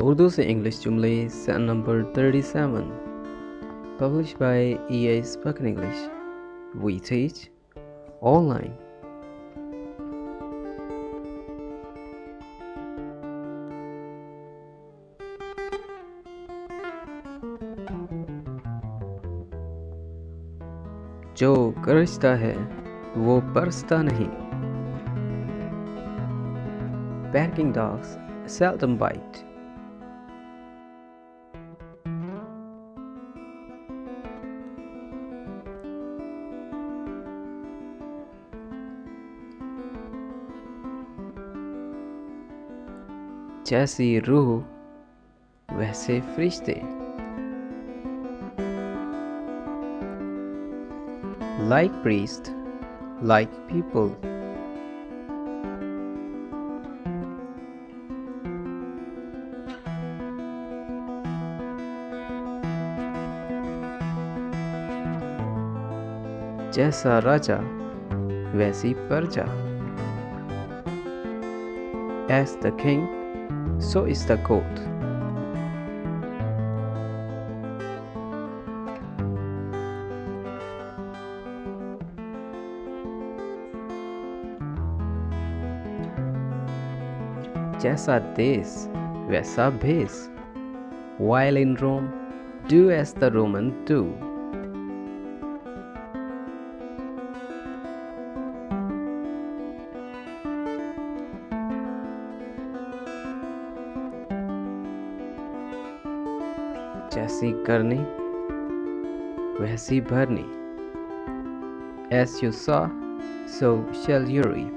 उर्दू से इंग्लिश जुमले session number 37 published by EA Spoken English. We teach online. जो गरजता है वो बरसता नहीं. Barking dogs seldom bite. जैसी रूह वैसे फरिश्ते. Like priest, like people. जैसा राजा वैसी प्रजा. As the king, so is the court. जैसा देश वैसा भेष. While in Rome, do as the Roman do. जैसी करनी वैसी भरनी. As you sow, so shall you reap.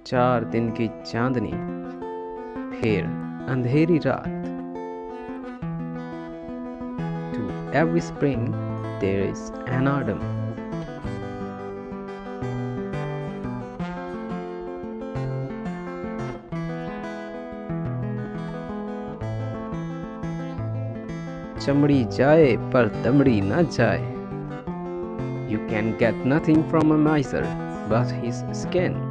चार दिन की चांदनी फिर अंधेरी रात. To every spring there is an autumn. चमड़ी जाए पर दमड़ी ना जाए. You can get nothing from a miser but his skin.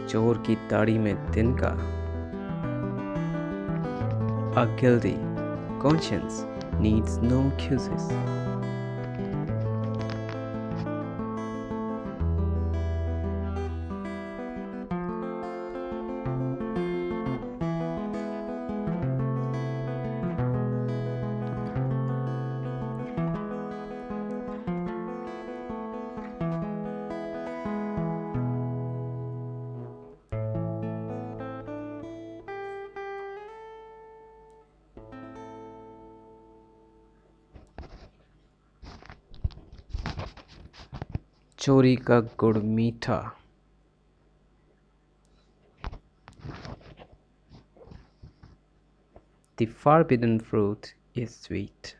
चोर की दाढ़ी में तिनका. A guilty conscience needs no excuses. चोरी का गुड़ मीठा. The forbidden fruit is sweet.